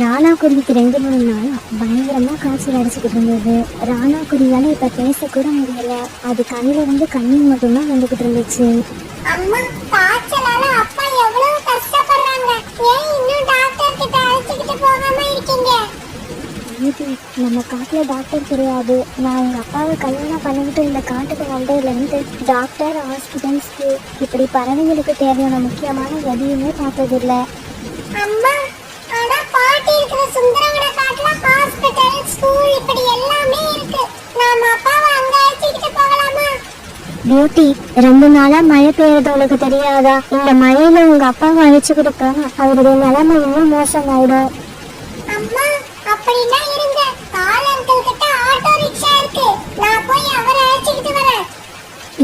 ராணா குருவிக்கு 2-3 நாளா பயங்கரமா காய்ச்சல் அடிச்சுக்கிட்டு இருந்தது. ராணா குருவியால இப்ப பேசக்கூட முடியல. அது கண்ணில இருந்து கண்ணீர் மட்டும்தான் வந்துகிட்டு இருந்துச்சு. அம்மா, காய்ச்சலால அப்பா எவ்வளவு கஷ்டப்படுறாங்க. ஏன் இன்னும் டாக்டர் கிட்ட அழைச்சிட்டு போகாம இருக்கீங்க? நம்ம காட்டுல டாக்டர் கிடையாது. நான் எங்க அப்பாவை கல்யாணம் பண்ணிக்கிட்டு இந்த காட்டுக்கு வந்ததுலேருந்து டாக்டர், ஹாஸ்பிட்டல்ஸ்க்கு இப்படி பறவைகளுக்கு தேவையான முக்கியமான எதையுமே பார்த்ததில்லை. அம்மா, ஆனா பாட்டி இருக்கிற சுந்தரவன காட்டுல ஹாஸ்பிடல், ஸ்கூல் இப்படி எல்லாமே இருக்கு. நாம அப்பாவை அங்க அழைச்சிட்டு போகலாமா? பியூட்டி, 2 நாளா மழை பெய்யறது உனக்கு தெரியாதா? இந்த மழையில உங்க அப்பாவை அழைச்சுக்கிட்டு போனா அவருடைய நிலைமை இன்னும் மோசமாயிடும். அம்மா, அப்படின்னா இருங்க. கால் அங்கிள் கிட்ட ஆட்டோ ரிக்ஷா இருக்கு. நான் போய் அவரை அழைச்சிட்டு வரேன்.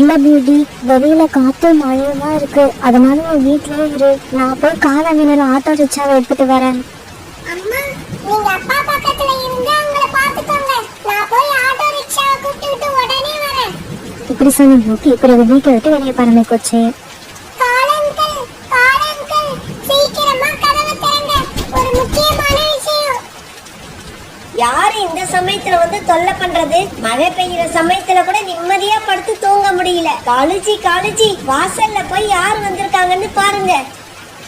இல்ல பியூட்டி, வெளியில காத்தும் மழையுமா இருக்கு. அதனால நீ வீட்லயே இரு. நான் போய் காலவீனர் ஆட்டோ ரிக்ஷாவை எடுத்துட்டு வரேன். அம்மா, நீங்க அப்பா பக்கத்துல இருந்து அவங்கள பாத்துக்கோங்க. நான் போய் ஆட்டோ ரிக்ஷாவை கூப்பிட்டு உடனே வரேன். இப்படி சொன்ன பியூட்டி பிறகு வீட்டை விட்டு வெளியே பரம்பிக்கோச்சு. கால் அங்கிள், சீக்கிரமா கதவை திறங்க. ஒரு முக்கியமான விஷயம். யாரு இந்த சமயத்துல வந்து தொல்லை பண்றது? மழை பெய்யுற சமயத்துல கூட நிம்மதியா படுத்து தூங்க முடியல. காலேஜி வாசல்ல போய் யார் வந்திருக்காங்கன்னு பாருங்க.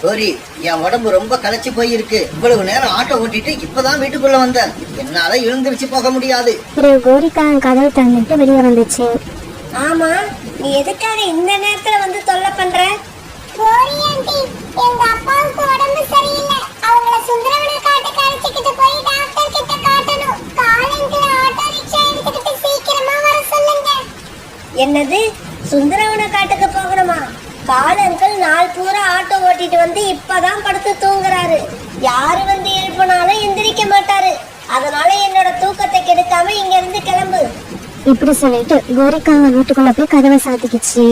கோரி, என் உடம்பு ரொம்ப களைச்சு போயிருக்கு. இவ்வளவு நேரம் ஆட்டோ ஓட்டிட்டு இப்பதான் வீட்டுக்குள்ள வந்தேன். என்னால எழுந்திருச்சு போக முடியாது. கோரிக்கா கதவை தந்துட்டு வெளியே வந்துச்சு. ஆமா, நீ எதுக்காக இந்த நேரத்துல வந்து தொல்லை பண்ற? கோரி ஆண்டி, எங்க அப்பாவுக்கு உடம்பு சரியில்லை. அவங்கள சுந்தரவன காட்டுக்கு அழைச்சிட்டு போய் டாக்டர் கிட்ட காட்டணும். காலங்கில ஆட்டோ ரிக்ஷா எடுத்துக்கிட்டு சீக்கிரமா வர சொல்லுங்க. என்னது, சுந்தரவன காட்டுக்கு போகணுமா? காலங்கள் நாள் பூரா ஆட்டோ ஓட்டிட்டு வந்து இப்பதான் படுத்து தூங்குறாரு. யாரு வந்து எழுப்பினாலும் எந்திரிக்க மாட்டாரு. அதனால என்னோட தூக்கத்தை கெடுக்காம இங்க இருந்து கிளம்பு. இப்படி சொல்லிட்டு கோரிக்கா வீட்டுக்குள்ள போய் கதவை சாத்திக்கிச்சு.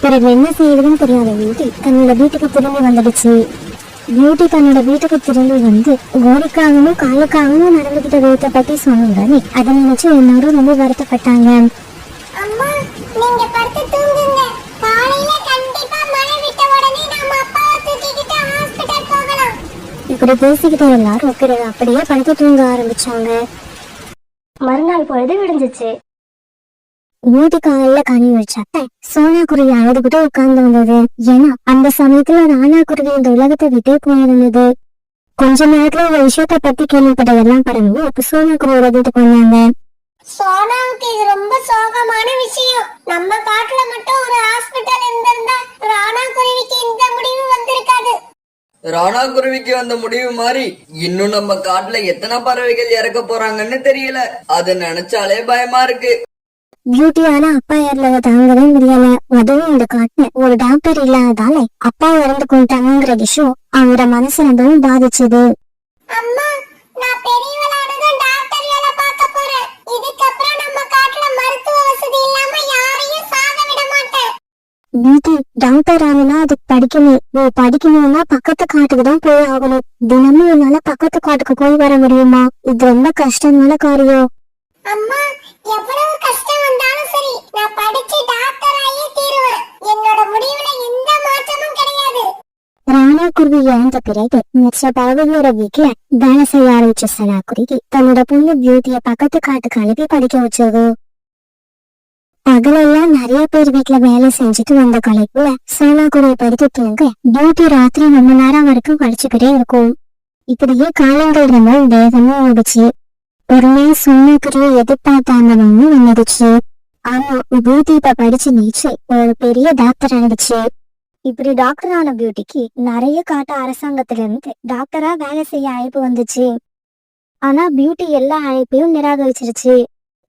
பிறகு என்ன செய்யுதுன்னு தெரியாத பியூட்டி தன்னோட வீட்டுக்கு திரும்பி வந்துடுச்சு. பியூட்டி தன்னோட வீட்டுக்கு திரும்பி வந்து கோரிக்காகவும் காலுக்காகவும் நடந்துகிட்ட விதத்தை பத்தி சொன்னோடனே அதை நினைச்சு எல்லாரும் ரொம்ப வருத்தப்பட்டாங்க. அம்மா, நீங்க படுத்து தூங்குங்க. காலையில கண்டிப்பா மழை விட்ட உடனே நாம அப்பாவை தூக்கிக்கிட்டு ஹாஸ்பிடல் போகலாம். இப்படி பேசிக்கிட்ட எல்லாரும் பிறகு அப்படியே படுத்து தூங்க ஆரம்பிச்சாங்க. மறுநாள் பொழுது விடிஞ்சிச்சு. வீட்டு காலையில கனி வச்சாக்க சோனா குருவி அழுதுகிட்டு உட்கார்ந்து வந்தது. ஏன்னா அந்த சமயத்துல ராணா குருவி இந்த உலகத்தை விட்டே போயிருந்தது. கொஞ்ச நேரத்துல இந்த விஷயத்த பத்தி கேள்விப்பட்ட எல்லாம் பறவை இப்ப சோனா குருவியோட வீட்டுக்கு வந்தாங்க. சோனாவுக்கு இது ரொம்ப சோகமான விஷயம். நம்ம காட்டுல மட்டும் ஒரு ஹாஸ்பிடல் இருந்திருந்தா ராணா குருவிக்கு இந்த முடிவு வந்திருக்காது. ராணா குருவிக்கு வந்த முடிவு மாதிரி இன்னும் நம்ம காட்டுல எத்தனை பறவைகள் இறக்க போறாங்கன்னு தெரியல. அதை நினைச்சாலே பயமா இருக்கு. பியூட்டியான அப்பா இறந்ததை தாங்கவே முடியல. அதுவும் இந்த காட்டுல ஒரு டாக்டர் இல்லாததால அப்பா இறந்து கொண்டாங்கிற விஷயம் அவரோட மனசு ரொம்பவும் பாதிச்சது. அம்மா, நான் பெரியவளானதும் டாக்டர் வேலை பார்க்க போறேன். இதுக்கப்புறம் நம்ம காட்டுல மருத்துவ வசதி இல்லாம யாரையும் சாக விட மாட்டேன். பியூட்டி, டாக்டர் ஆனா அதுக்கு படிக்கணும். நீ படிக்கணும்னா பக்கத்து காட்டுக்கு தான் போய் ஆகணும். தினமும் என்னால பக்கத்து காட்டுக்கு போய் வர முடியுமா? இது ரொம்ப கஷ்டமான காரியம். அம்மா, எவ்வளவு கஷ்டம் வந்தாலும் சரி, நான் படிச்சு டாக்டர் ஆகியே தீருவேன். என்னோட முடிவுல எந்த மாற்றமும் கிடையாது. ராணா குருவி இறந்த பிறகு மற்ற பறவைகளோட வீட்டுல வேலை செய்ய ஆரம்பிச்ச சோனா குருவி தன்னோட பொண்ணு பியூட்டிய பக்கத்து காட்டுக்கு அனுப்பி படிக்க வச்சது. பகலெல்லாம் நிறைய பேர் வீட்டுல வேலை செஞ்சுட்டு வந்த கலைப்புல சோனா குருவி படித்து தூங்க பியூட்டி ராத்திரி ரொம்ப நேரம் வரைக்கும் படிச்சுக்கிட்டே இருக்கும். இப்படியே காலங்கள் ரொம்ப வேகமா ஓடுச்சு. ஒரு நாள் சோனா குருவி எதிர்பார்த்தாங்கன்னு வந்துடுச்சு. ஆமா, பியூட்டி இப்ப படிச்சு நீச்சு ஒரு பெரிய டாக்டர் ஆயிடுச்சு. இப்படி டாக்டர் ஆன பியூட்டிக்கு நிறைய காட்டு அரசாங்கத்துல இருந்து டாக்டரா வேலை செய்ய அழைப்பு வந்துச்சு. ஆனா பியூட்டி எல்லா அழைப்பையும் நிராகரிச்சிருச்சு.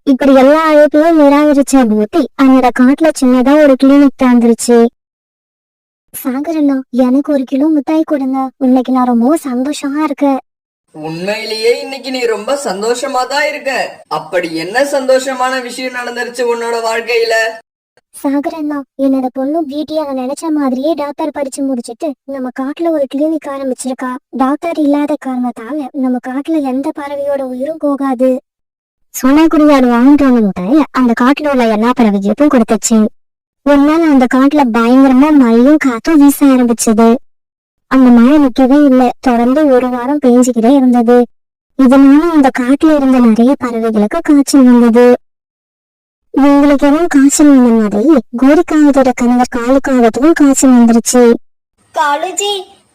இப்படி எல்லா அழைப்பையும் நிராகரிச்ச பியூட்டி அவனோட காட்டுல சின்னதா ஒரு கிளினிக் திறந்துருச்சு. சாகரண்ணா, எனக்கு 1 கிலோ மிட்டாய் கொடுங்க. இன்னைக்கு நான் ரொம்ப சந்தோஷமா இருக்கேன். உண்மையிலேயே இன்னைக்கு நீ ரொம்ப சந்தோஷமா தான் இருக்க. அப்படி என்ன சந்தோஷமான விஷயம் நடந்துருச்சு உன்னோட வாழ்க்கையில? சாகரண்ணா, என்னோட பொண்ணு பியூட்டியா நினைச்ச மாதிரியே டாக்டர் படிச்சு முடிச்சிட்டு நம்ம காட்டுல ஒரு கிளினிக் ஆரம்பிச்சிருக்கா. டாக்டர் இல்லாத காரணத்தால நம்ம காட்டுல எந்த பறவையோட உயிரும் போகாது. சோனா குருவியோட வாங்கிட்டு அந்த காட்டுல உள்ள எல்லா பறவைகளுக்கும் கொடுத்துச்சு. ஒரு நாள் அந்த காட்டுல பயங்கரமா மழையும் காத்தும் வீச ஆரம்பிச்சது. அந்த மழை நிக்கவே இல்லை. தொடர்ந்து ஒரு வாரம் பெஞ்சுக்கிட்டே இருந்தது. இதனால அந்த காட்டுல இருந்த நிறைய பறவைகளுக்கு காய்ச்சல் வந்தது. இவங்களுக்கு எல்லாம் காய்ச்சல் வந்த மாதிரி கோரிக்காகத்தோட கணவர் காலுக்காகத்துக்கும் காய்ச்சல் வந்துருச்சு. காலுஜி,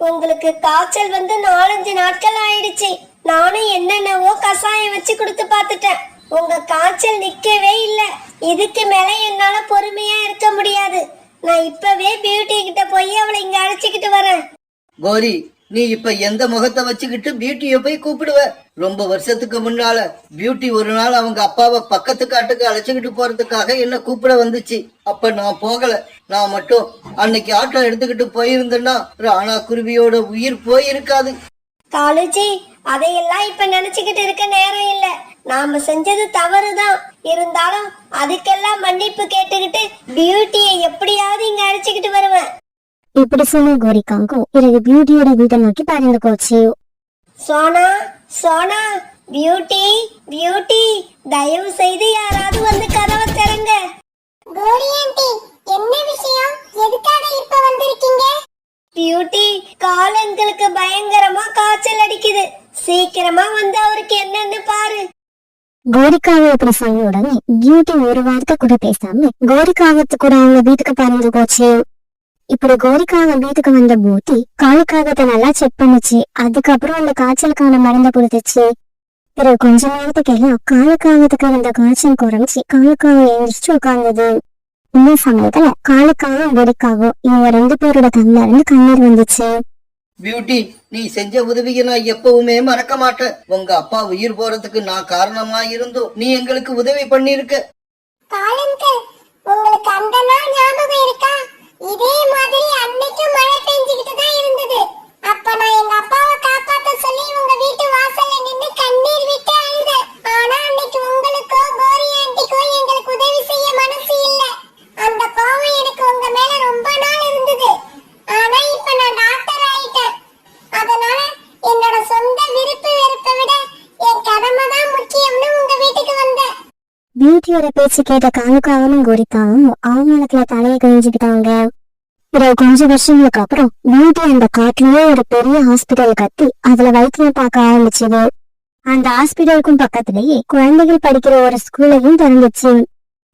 உங்களுக்கு காய்ச்சல் வந்து 4-5 நாட்கள் ஆயிடுச்சு. நானும் என்னென்னவோ கசாயம் வச்சு கொடுத்து பார்த்துட்டேன். உங்க காய்ச்சல் நிக்கவே இல்ல. இதுக்கு மேல என்னால பொறுமையா இருக்க முடியாது. நான் இப்பவே பியூட்டி கிட்ட போய் அவளை இங்க அழைச்சிக்கிட்டு வரேன். கோரி, நீ இப்ப எந்த முகத்தை வச்சுக்கிட்டு பியூட்டிய போய் கூப்பிடுவ? ரொம்ப வருஷத்துக்கு முன்னால பியூட்டி ஒரு நாள் அவங்க அப்பாவை பக்கத்து காட்டுக்கு அழைச்சுக்கிட்டு போறதுக்காக என்ன கூப்பிட வந்துச்சு. அப்ப நான் போகல. நான் மட்டும் அன்னைக்கு ஆட்டோ எடுத்துக்கிட்டு போயிருந்தேன்னா ராணா குருவியோட உயிர் போயிருக்காது. காலுஜி, அதையெல்லாம் இப்ப நினைச்சுக்கிட்டு இருக்க நேரம் இல்ல. நாம செஞ்சது தவறுதான். இருந்தாலும் அதுக்கெல்லாம் மன்னிப்பு கேட்டுக்கிட்டு பியூட்டியை எப்படியாவது இங்க அழைச்சிக்கிட்டு வருவேன். இப்படி சொன்ன கோரிக்காங்கும் பிறகு பியூட்டியோட வீட்டை நோக்கி பறந்து போச்சு. சோனா, சோனா, பியூட்டி, பியூட்டி, தயவு செய்து யாராவது வந்து கதவை திறங்க. கோரி ஆண்டி, என்ன விஷயம்? எதுக்காக இப்ப வந்திருக்கீங்க? பியூட்டி, காலங்களுக்கு பயங்கரமா காய்ச்சல் அடிக்குது. சீக்கிரமா வந்து அவருக்கு என்னன்னு பாரு. கோரிக்காவை இப்படி சொன்ன உடனே பியூட்டி ஒரு வார்த்தை கூட பேசாம கோரிக்காகத்து கூட அவங்க வீட்டுக்கு பறந்து போச்சு. இப்படி கோரிக்காக வீட்டுக்கு வந்த பூட்டி காலுக்காகத்தை நல்லா செக் பண்ணுச்சு. அதுக்கப்புறம் அந்த காய்ச்சலுக்கான மருந்தை கொடுத்துச்சு. பிறகு கொஞ்ச நேரத்துக்கு எல்லாம் காலுக்காகத்துக்கு வந்த காய்ச்சல் குறைஞ்சி காலுக்காக எழுந்திரிச்சு உட்கார்ந்தது. இந்த சமயத்துல காலுக்காகவும் கோரிக்காவும் இவங்க 2 பேரோட கண்ணுல இருந்து கண்ணீர் வந்துச்சு. பியூட்டி, நீ செஞ்ச உதவியை நான் எப்பவுமே மறக்க மாட்டேன். உங்க அப்பா உயிர் போறதுக்கு நான் காரணமா இருந்தும் நீ எங்களுக்கு உதவி பண்ணிருக்க. காலங்கள், உங்களுக்கு அந்த நாள் ஞாபகம் இருக்கா? இதே மாதிரி அன்னைக்கும் மழை பெஞ்சுக்கிட்டு தான் இருந்தது. அப்ப நான் எங்க அப்பாவை காப்பாத்த சொல்லி உங்க வீட்டு வாசல்ல நின்னு கண்ணீர் விட்டு அழுதேன். ஆனா அன்னைக்கு உங்களுக்கோ கோரி ஆண்டிக்கோ எங்களுக்கு உதவி செய்ய மனசு இல்ல. அந்த கோவம் எனக்கு உங்க மேல ரொம்ப நாள் இருந்தது. ஆனா இப்ப நான் டாக்டர் ஆயிட்டேன். அதனால என்னோட சொந்த விருப்பு வெறுப்பை விட என் கடமை தான் முக்கியம்னு உங்க வீட்டுக்கு வந்தேன். பியூட்டியோட பேச்சு கேட்ட காலுக்காகவும் கோரிக்காவும் அவமானத்துல தலையை கழிஞ்சுக்கிட்டாங்க. பிறகு கொஞ்ச வருஷங்களுக்கு அப்புறம் பியூட்டி அந்த காட்டுலயே ஒரு பெரிய ஹாஸ்பிட்டல் கட்டி அதுல வைத்தியம் பார்க்க ஆரம்பிச்சது. அந்த ஹாஸ்பிட்டலுக்கும் பக்கத்திலேயே குழந்தைகள் படிக்கிற ஒரு ஸ்கூலையும் திறந்துச்சு.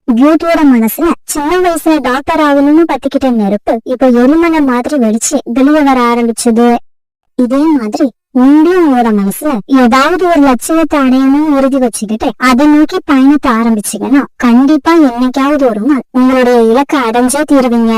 பியூட்டியோட மனசுல சின்ன வயசுல டாக்டர் ஆகணும்னு பத்திக்கிட்ட நெருப்பு இப்ப எரிமலை மாதிரி வெடிச்சு வெளியே வர ஆரம்பிச்சது. இதே மாதிரி நீங்களும் உங்களோட மனசுல ஏதாவது ஒரு லட்சியத்தை அடையணும்னு உறுதி வச்சுக்கிட்டு அதை நோக்கி பயணத்தை ஆரம்பிச்சீங்கன்னா கண்டிப்பா என்னைக்காவது ஒரு நாள் உங்களுடைய இலக்கை அடைஞ்சே தீருவீங்க.